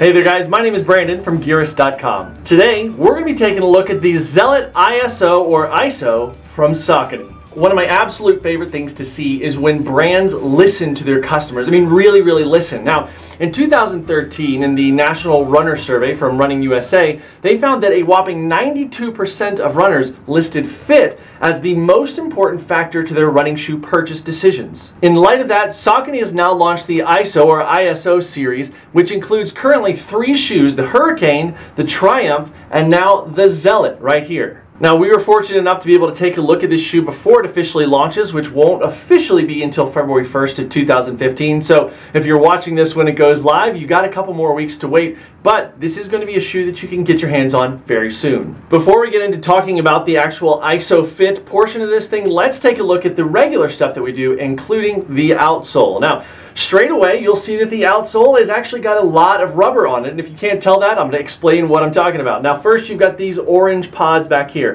Hey there guys, my name is Brandon from Gearist.com. Today, we're going to be taking a look at the Zealot ISO or ISO from Saucony. One of my absolute favorite things to see is when brands listen to their customers. I mean, really listen. Now, in 2013, in the National Runner Survey from Running USA, they found that a whopping 92% of runners listed fit as the most important factor to their running shoe purchase decisions. In light of that, Saucony has now launched the ISO or ISO series, which includes currently 3 shoes: the Hurricane, the Triumph, and now the Zealot right here. Now, we were fortunate enough to be able to take a look at this shoe before it officially launches, which won't officially be until February 1st of 2015. So if you're watching this when it goes live, you got a couple more weeks to wait, but this is going to be a shoe that you can get your hands on very soon. Before we get into talking about the actual ISOFit portion of this thing, let's take a look at the regular stuff that we do, including the outsole. Now, straight away, you'll see that the outsole has actually got a lot of rubber on it, and if you can't tell that, I'm going to explain what I'm talking about. Now, first, you've got these orange pods back here.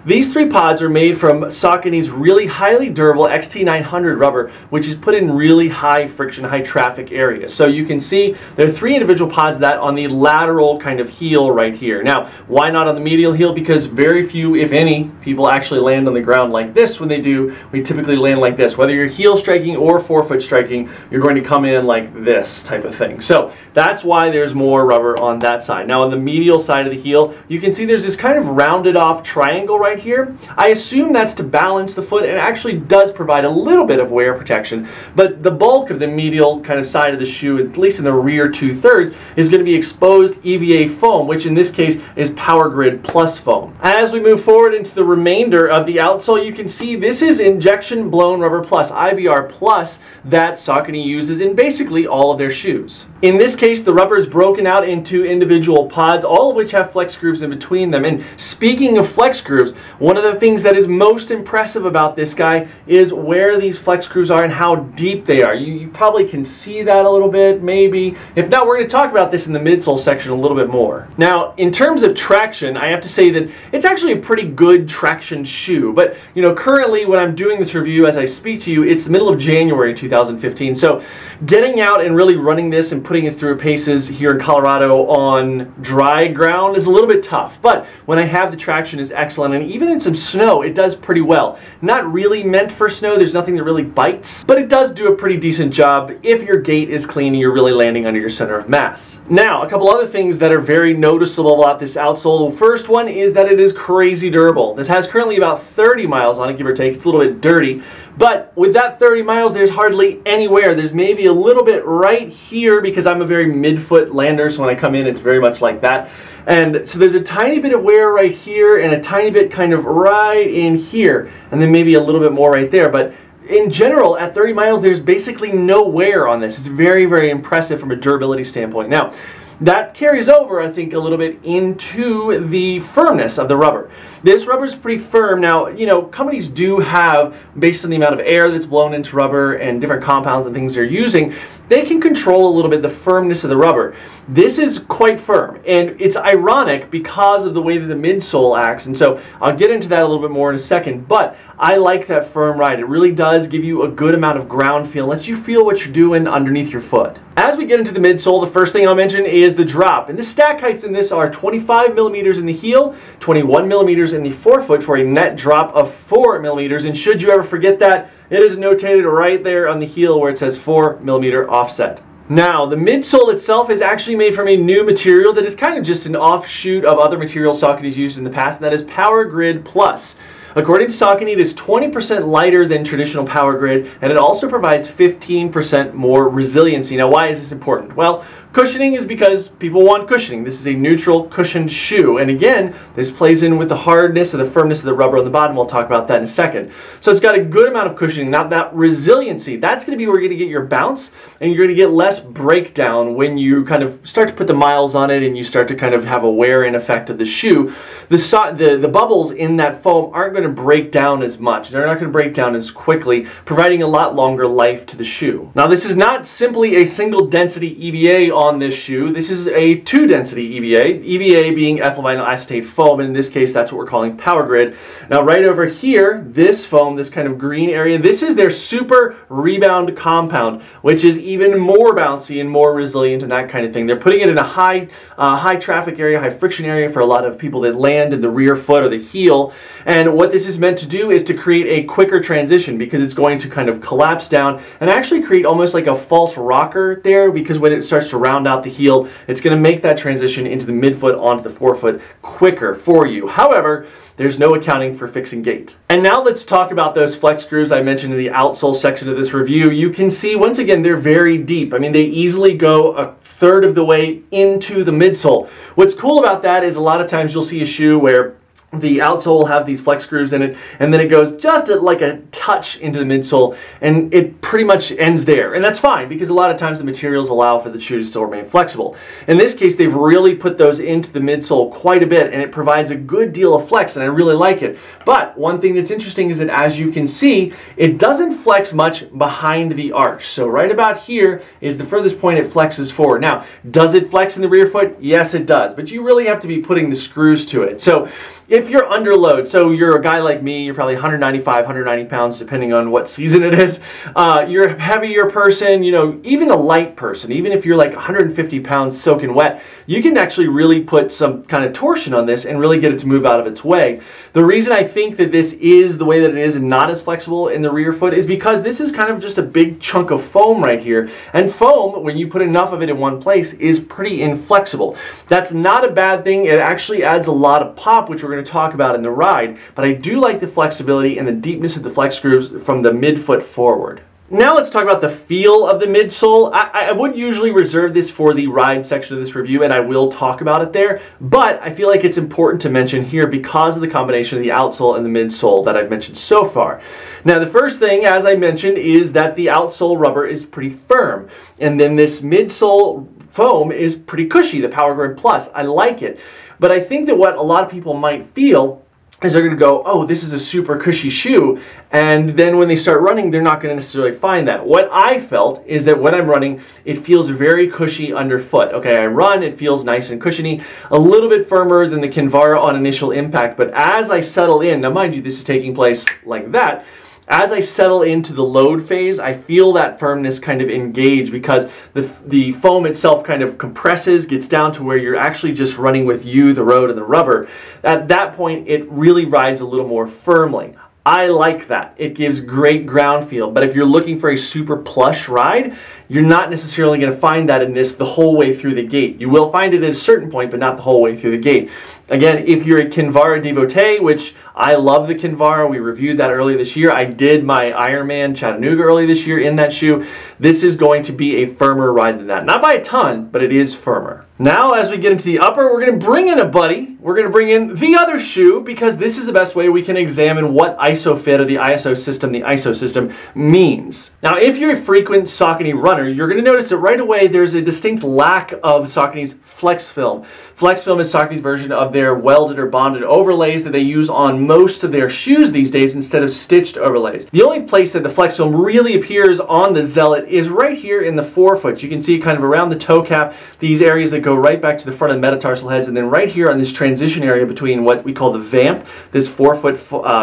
These 3 pods are made from Saucony's really highly durable XT900 rubber, which is put in really high friction, high traffic areas. So you can see there are 3 individual pods that on the lateral kind of heel right here. Now, why not on the medial heel? Because very few, if any, people actually land on the ground like this. When they do, we typically land like this. Whether you're heel striking or forefoot striking, you're going to come in like this type of thing. So that's why there's more rubber on that side. Now on the medial side of the heel, you can see there's this kind of rounded off triangle right here. I assume that's to balance the foot, and it actually does provide a little bit of wear protection, but the bulk of the medial kind of side of the shoe, at least in the rear 2/3, is going to be exposed EVA foam, which in this case is Power Grid Plus foam. As we move forward into the remainder of the outsole, you can see this is Injection Blown Rubber Plus, IBR Plus, that Saucony uses in basically all of their shoes. In this case, the rubber is broken out into individual pods, all of which have flex grooves in between them. And speaking of flex grooves, one of the things that is most impressive about this guy is where these flex grooves are and how deep they are. You probably can see that a little bit, maybe. If not, we're going to talk about this in the midsole section a little bit more. Now, in terms of traction, I have to say that it's actually a pretty good traction shoe. But, you know, currently when I'm doing this review as I speak to you, it's the middle of January 2015. So getting out and really running this and putting it through paces here in Colorado on dry ground is a little bit tough. But when I have the traction, is excellent. And even in some snow, it does pretty well. Not really meant for snow. There's nothing that really bites, but it does do a pretty decent job if your gait is clean and you're really landing under your center of mass. Now, a couple other things that are very noticeable about this outsole. The first one is that it is crazy durable. This has currently about 30 miles on it, give or take. It's a little bit dirty, but with that 30 miles, there's hardly anywhere. There's maybe a little bit right here because I'm a very mid-foot lander, so when I come in, it's very much like that. And so there's a tiny bit of wear right here and a tiny bit kind of right in here, and then maybe a little bit more right there. But in general, at 30 miles, there's basically no wear on this. It's very impressive from a durability standpoint. Now, that carries over, I think, a little bit into the firmness of the rubber. This rubber is pretty firm. Now, you know, companies do have, based on the amount of air that's blown into rubber and different compounds and things they're using, they can control a little bit the firmness of the rubber. This is quite firm, and it's ironic because of the way that the midsole acts, and so I'll get into that a little bit more in a second, but I like that firm ride. It really does give you a good amount of ground feel, lets you feel what you're doing underneath your foot. As we get into the midsole, the first thing I'll mention is the drop, and the stack heights in this are 25 millimeters in the heel, 21 millimeters in the forefoot for a net drop of 4 millimeters, and should you ever forget that, it is notated right there on the heel where it says 4 millimeter offset. Now, the midsole itself is actually made from a new material that is kind of just an offshoot of other materials Saucony's used in the past, and that is Power Grid Plus. According to Saucony, it is 20% lighter than traditional Power Grid, and it also provides 15% more resiliency. Now, why is this important? Well, cushioning is because people want cushioning. This is a neutral cushioned shoe, and again, this plays in with the hardness or the firmness of the rubber on the bottom. We'll talk about that in a second. So it's got a good amount of cushioning. Now, that resiliency, that's going to be where you're going to get your bounce, and you're going to get less breakdown when you kind of start to put the miles on it and you start to kind of have a wear-in effect of the shoe. The bubbles in that foam aren't going to break down as much. They're not going to break down as quickly, providing a lot longer life to the shoe. Now, this is not simply a single density EVA on this shoe. This is a 2-density EVA, EVA being ethyl vinyl acetate foam, and in this case that's what we're calling Power Grid. Now right over here, this foam, this kind of green area, this is their super rebound compound, which is even more bouncy and more resilient and that kind of thing. They're putting it in a high traffic area, high friction area for a lot of people that land in the rear foot or the heel. And what this is meant to do is to create a quicker transition, because it's going to kind of collapse down and actually create almost like a false rocker there, because when it starts to round out the heel, it's going to make that transition into the midfoot onto the forefoot quicker for you. However, there's no accounting for fixing gait. And now let's talk about those flex grooves I mentioned in the outsole section of this review. You can see, once again, they're very deep. I mean, they easily go a third of the way into the midsole. What's cool about that is a lot of times you'll see a shoe where the outsole will have these flex grooves in it, and then it goes just like a touch into the midsole, and it pretty much ends there. And that's fine, because a lot of times the materials allow for the shoe to still remain flexible. In this case, they've really put those into the midsole quite a bit, and it provides a good deal of flex, and I really like it. But one thing that's interesting is that, as you can see, it doesn't flex much behind the arch. So right about here is the furthest point it flexes forward. Now, does it flex in the rear foot? Yes, it does, but you really have to be putting the screws to it. So if you're under load, so you're a guy like me, you're probably 195, 190 pounds, depending on what season it is. You're a heavier person, you know, even a light person, even if you're like 150 pounds soaking wet, you can actually really put some kind of torsion on this and really get it to move out of its way. The reason I think that this is the way that it is and not as flexible in the rear foot is because this is kind of just a big chunk of foam right here. And foam, when you put enough of it in one place, is pretty inflexible. That's not a bad thing. It actually adds a lot of pop, which we're going to talk about in the ride, but I do like the flexibility and the deepness of the flex grooves from the midfoot forward. Now let's talk about the feel of the midsole. I would usually reserve this for the ride section of this review, and I will talk about it there, but I feel like it's important to mention here because of the combination of the outsole and the midsole that I've mentioned so far. Now the first thing, as I mentioned, is that the outsole rubber is pretty firm, and then this midsole foam is pretty cushy, the Power Grid Plus. I like it. But I think that what a lot of people might feel is they're going to go, oh, this is a super cushy shoe, and then when they start running, they're not going to necessarily find that. What I felt is that when I'm running, it feels very cushy underfoot. Okay, I run, it feels nice and cushiony, a little bit firmer than the Kinvara on initial impact, but as I settle in, now mind you, this is taking place like that, as I settle into the load phase, I feel that firmness kind of engage, because the foam itself kind of compresses, gets down to where you're actually just running with you, the road, and the rubber. At that point, it really rides a little more firmly. I like that. It gives great ground feel, but if you're looking for a super plush ride, you're not necessarily going to find that in this the whole way through the gate. You will find it at a certain point, but not the whole way through the gate. Again, if you're a Kinvara devotee, which I love the Kinvara, we reviewed that earlier this year. I did my Ironman Chattanooga early this year in that shoe. This is going to be a firmer ride than that. Not by a ton, but it is firmer. Now, as we get into the upper, we're going to bring in a buddy. We're going to bring in the other shoe, because this is the best way we can examine what ISOFit, or the ISO system, the ISO system, means. Now, if you're a frequent Saucony runner, you're going to notice that right away there's a distinct lack of Saucony's Flex Film. Flex Film is Saucony's version of their welded or bonded overlays that they use on most of their shoes these days instead of stitched overlays. The only place that the Flex Film really appears on the Zealot is right here in the forefoot. You can see kind of around the toe cap, these areas that go right back to the front of the metatarsal heads, and then right here on this transition area between what we call the vamp, this forefoot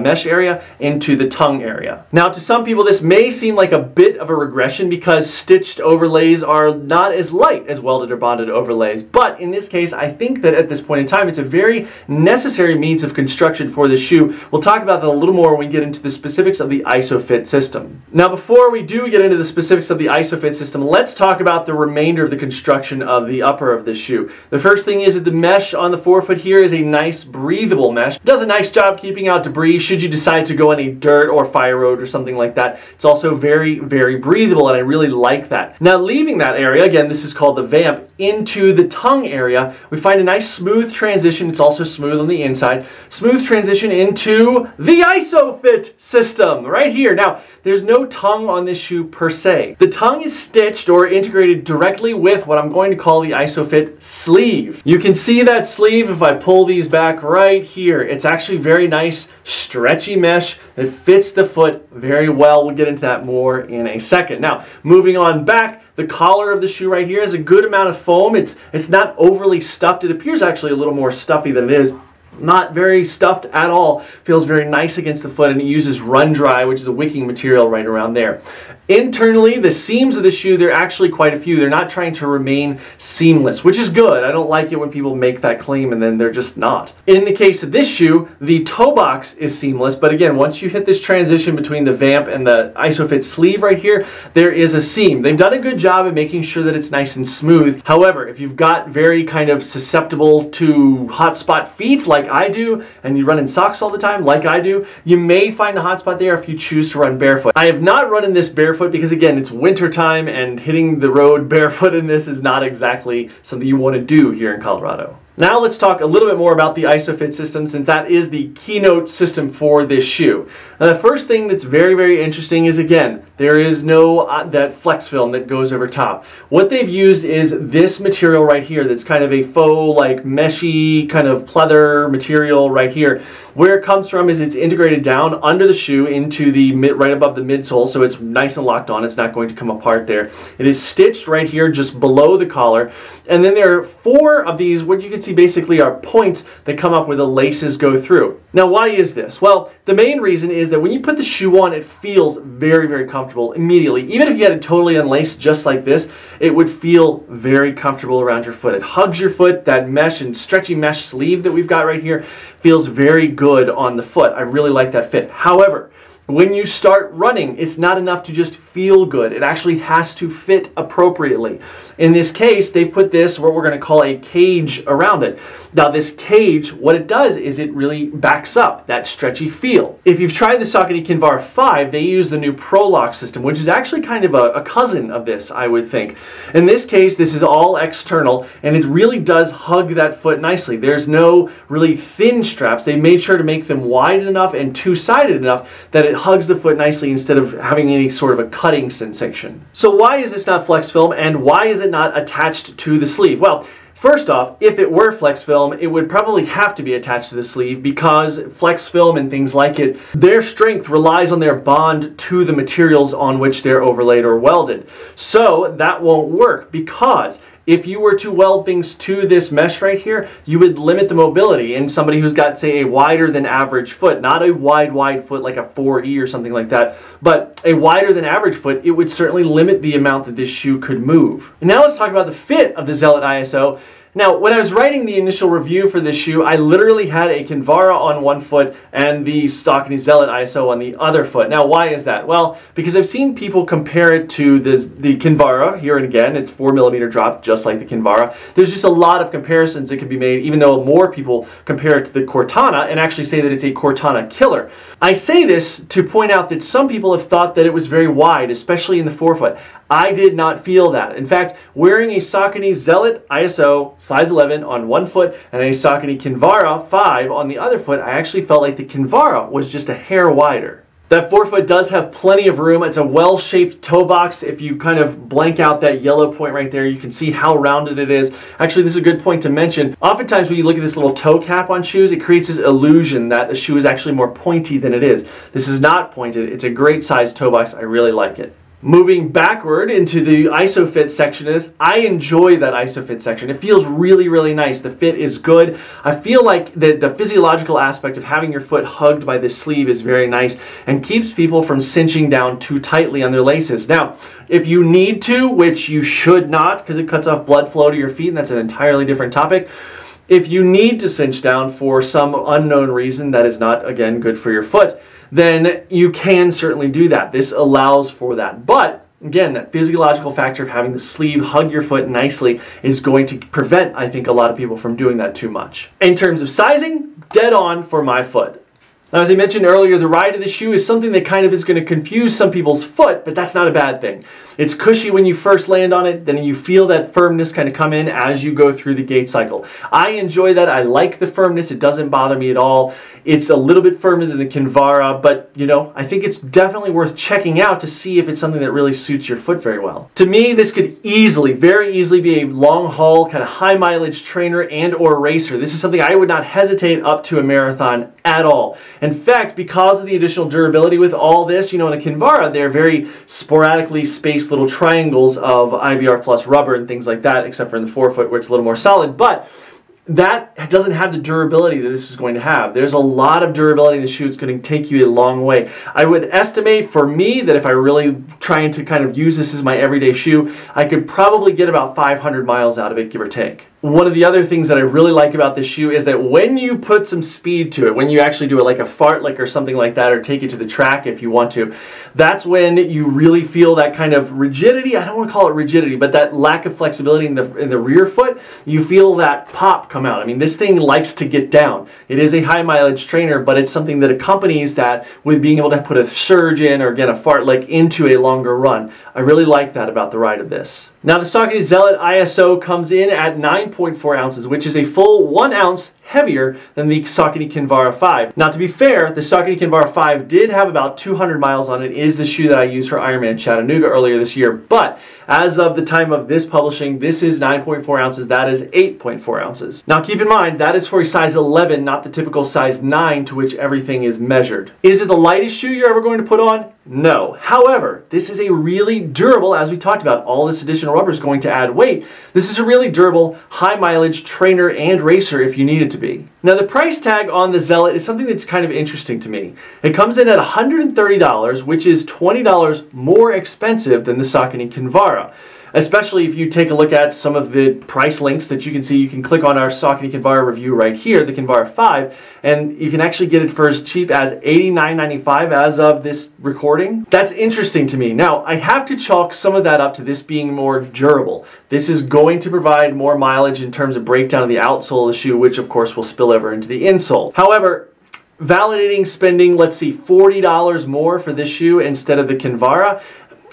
mesh area, into the tongue area. Now, to some people this may seem like a bit of a regression because stitched overlays are not as light as welded or bonded overlays, but in this case I think that at this point in time it's a very necessary means of construction for the shoe. We'll talk about that a little more when we get into the specifics of the ISOFit system. Now, before we do get into the specifics of the ISOFit system, let's talk about the remainder of the construction of the upper of this shoe. The first thing is that the mesh on the forefoot here is a nice breathable mesh. It does a nice job keeping out debris should you decide to go on a dirt or fire road or something like that. It's also very, very breathable, and I really like that. Now, leaving that area, again, this is called the vamp, into the tongue area, we find a nice smooth transition. It's also smooth on the inside. Smooth transition into the ISOFit system right here. Now, there's no tongue on this shoe per se. The tongue is stitched or integrated directly with what I'm going to call the ISOFit sleeve. You can see that sleeve if I pull these back right here. It's actually very nice, stretchy mesh that fits the foot very well. We'll get into that more in a second. Now, moving on back, the collar of the shoe right here has a good amount of foam. It's not overly stuffed. It appears actually a little more stuffy than it is. Not very stuffed at all. Feels very nice against the foot, and it uses Run Dry, which is a wicking material right around there. Internally, the seams of the shoe, there are actually quite a few. They're not trying to remain seamless, which is good. I don't like it when people make that claim and then they're just not. In the case of this shoe, the toe box is seamless, but again, once you hit this transition between the vamp and the ISOFit sleeve right here, there is a seam. They've done a good job of making sure that it's nice and smooth. However, if you've got very kind of susceptible to hot spot feet like I do, and you run in socks all the time like I do, you may find a hot spot there if you choose to run barefoot. I have not run in this barefoot because again, it's winter time and hitting the road barefoot in this is not exactly something you want to do here in Colorado. Now let's talk a little bit more about the ISOFit system, since that is the keynote system for this shoe. Now, the first thing that's very, very interesting is, again, there is no that flex film that goes over top. What they've used is this material right here that's kind of a faux, like meshy kind of pleather material right here. Where it comes from is it's integrated down under the shoe into the right above the midsole, so it's nice and locked on. It's not going to come apart there. It is stitched right here just below the collar, and then there are 4 of these, what you can see basically are points that come up where the laces go through. Now, why is this? Well, the main reason is that when you put the shoe on, it feels very, very comfortable immediately. Even if you had it totally unlaced just like this, it would feel very comfortable around your foot. It hugs your foot. That mesh and stretchy mesh sleeve that we've got right here feels very good on the foot. I really like that fit. However, when you start running, it's not enough to just feel good. It actually has to fit appropriately. In this case, they've put this, what we're going to call a cage around it. Now this cage, what it does is it really backs up that stretchy feel. If you've tried the Saucony Kinvara 5, they use the new Pro Lock system, which is actually kind of a cousin of this, I would think. In this case, this is all external, and it really does hug that foot nicely. There's no really thin straps. They made sure to make them wide enough and two-sided enough that it hugs the foot nicely instead of having any sort of a cutting sensation. So why is this not flex film, and why is it not attached to the sleeve? Well, first off, if it were flex film, it would probably have to be attached to the sleeve, because flex film and things like it, their strength relies on their bond to the materials on which they're overlaid or welded. So that won't work, because if you were to weld things to this mesh right here, you would limit the mobility in somebody who's got, say, a wider than average foot. Not a wide foot like a 4E or something like that, but a wider than average foot. It would certainly limit the amount that this shoe could move. And now let's talk about the fit of the Zealot ISO. Now, when I was writing the initial review for this shoe, I literally had a Kinvara on one foot and the Saucony Zealot ISO on the other foot. Now, why is that? Well, because I've seen people compare it to the Kinvara here, and again, it's 4mm drop, just like the Kinvara. There's just a lot of comparisons that can be made, even though more people compare it to the Cortana and actually say that it's a Cortana killer. I say this to point out that some people have thought that it was very wide, especially in the forefoot. I did not feel that. In fact, wearing a Saucony Zealot ISO size 11 on one foot and a Saucony Kinvara 5 on the other foot, I actually felt like the Kinvara was just a hair wider. That forefoot does have plenty of room. It's a well-shaped toe box. If you kind of blank out that yellow point right there, you can see how rounded it is. Actually, this is a good point to mention. Oftentimes when you look at this little toe cap on shoes, it creates this illusion that the shoe is actually more pointy than it is. This is not pointed. It's a great size toe box. I really like it. Moving backward into the ISOFit section is, I enjoy that ISOFit section. It feels really, really nice. The fit is good. I feel like the physiological aspect of having your foot hugged by this sleeve is very nice and keeps people from cinching down too tightly on their laces. Now, if you need to, which you should not because it cuts off blood flow to your feet, and that's an entirely different topic. If you need to cinch down for some unknown reason that is not, again, good for your foot, then you can certainly do that. This allows for that. But again, that physiological factor of having the sleeve hug your foot nicely is going to prevent, I think, a lot of people from doing that too much. In terms of sizing, dead on for my foot. Now, as I mentioned earlier, the ride of the shoe is something that kind of is going to confuse some people's foot, but that's not a bad thing. It's cushy when you first land on it, then you feel that firmness kind of come in as you go through the gait cycle. I enjoy that. I like the firmness. It doesn't bother me at all. It's a little bit firmer than the Kinvara, but you know, I think it's definitely worth checking out to see if it's something that really suits your foot very well. To me, this could easily, very easily be a long haul, kind of high mileage trainer and or racer. This is something I would not hesitate up to a marathon at all. In fact, because of the additional durability with all this, you know, in the Kinvara, they're very sporadically spaced little triangles of IBR plus rubber and things like that, except for in the forefoot where it's a little more solid. But that doesn't have the durability that this is going to have. There's a lot of durability in the shoe. It's going to take you a long way. I would estimate for me that if I really trying to kind of use this as my everyday shoe, I could probably get about 500 miles out of it, give or take. One of the other things that I really like about this shoe is that when you put some speed to it, when you actually do it like a fartlek or something like that, or take it to the track if you want to, that's when you really feel that kind of rigidity. I don't want to call it rigidity, but that lack of flexibility in the rear foot. You feel that pop come out. I mean, this thing likes to get down. It is a high mileage trainer, but it's something that accompanies that with being able to put a surge in, or again, a fartlek into a longer run. I really like that about the ride of this. Now, the Saucony Zealot ISO comes in at 9.4 ounces, which is a full 1 ounce heavier than the Saucony Kinvara 5. Now, to be fair, the Saucony Kinvara 5 did have about 200 miles on it. It is the shoe that I used for Ironman Chattanooga earlier this year, but as of the time of this publishing, this is 9.4 ounces. That is 8.4 ounces. Now, keep in mind, that is for a size 11, not the typical size 9 to which everything is measured. Is it the lightest shoe you're ever going to put on? No. However, this is a really durable, as we talked about, all this additional rubber is going to add weight. This is a really durable, high mileage trainer and racer if you need it to be. Now, the price tag on the Zealot is something that's kind of interesting to me. It comes in at $130, which is $20 more expensive than the Saucony Kinvara. Especially if you take a look at some of the price links that you can see. You can click on our Saucony Kinvara review right here, the Kinvara 5, and you can actually get it for as cheap as $89.95 as of this recording. That's interesting to me. Now, I have to chalk some of that up to this being more durable. This is going to provide more mileage in terms of breakdown of the outsole of the shoe, which of course will spill over into the insole. However, validating spending, let's see, $40 more for this shoe instead of the Kinvara,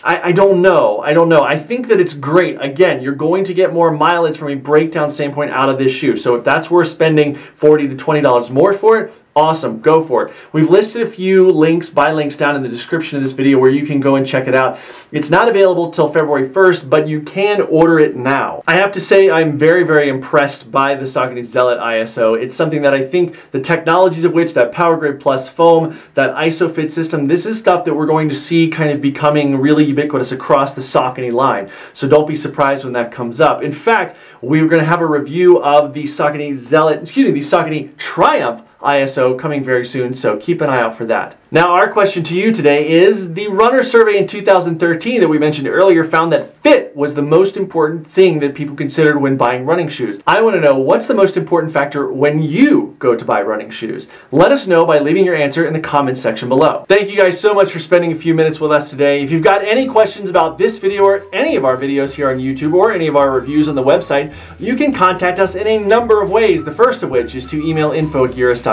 I don't know. I think that it's great. Again, you're going to get more mileage from a breakdown standpoint out of this shoe. So if that's worth spending $40 to $20 more for it, awesome, go for it. We've listed a few links, buy links down in the description of this video where you can go and check it out. It's not available till February 1st, but you can order it now. I have to say I'm very, very impressed by the Saucony Zealot ISO. It's something that I think the technologies of which, that Power Grip Plus foam, that ISOFit system, this is stuff that we're going to see kind of becoming really ubiquitous across the Saucony line. So don't be surprised when that comes up. In fact, we're going to have a review of the Saucony Zealot, the Saucony Triumph ISO coming very soon, so keep an eye out for that. Now, our question to you today is, the runner survey in 2013 that we mentioned earlier found that fit was the most important thing that people considered when buying running shoes. I want to know, what's the most important factor when you go to buy running shoes? Let us know by leaving your answer in the comments section below. Thank you guys so much for spending a few minutes with us today. If you've got any questions about this video or any of our videos here on YouTube or any of our reviews on the website, you can contact us in a number of ways. The first of which is to email info@gearist.com.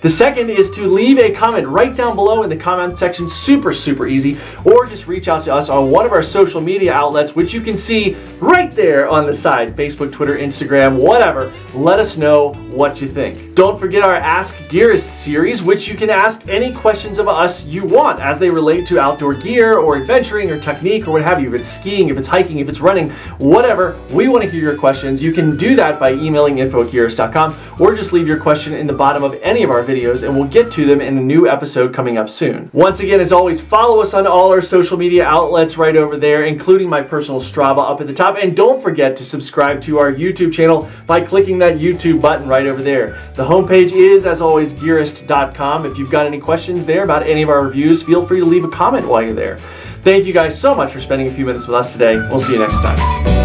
The second is to leave a comment right down below in the comment section, super easy, or just reach out to us on one of our social media outlets, which you can see right there on the side, Facebook, Twitter, Instagram, whatever. Let us know what you think. Don't forget our Ask Gearist series, which you can ask any questions of us you want as they relate to outdoor gear or adventuring or technique or what have you. If it's skiing, if it's hiking, if it's running, whatever, we want to hear your questions. You can do that by emailing info@gearist.com or just leave your question in the bottom of any of our videos and we'll get to them in a new episode coming up soon. Once again, as always, follow us on all our social media outlets right over there, including my personal Strava up at the top. And don't forget to subscribe to our YouTube channel by clicking that YouTube button right over there. The homepage is, as always, Gearist.com. If you've got any questions there about any of our reviews, feel free to leave a comment while you're there. Thank you guys so much for spending a few minutes with us today. We'll see you next time.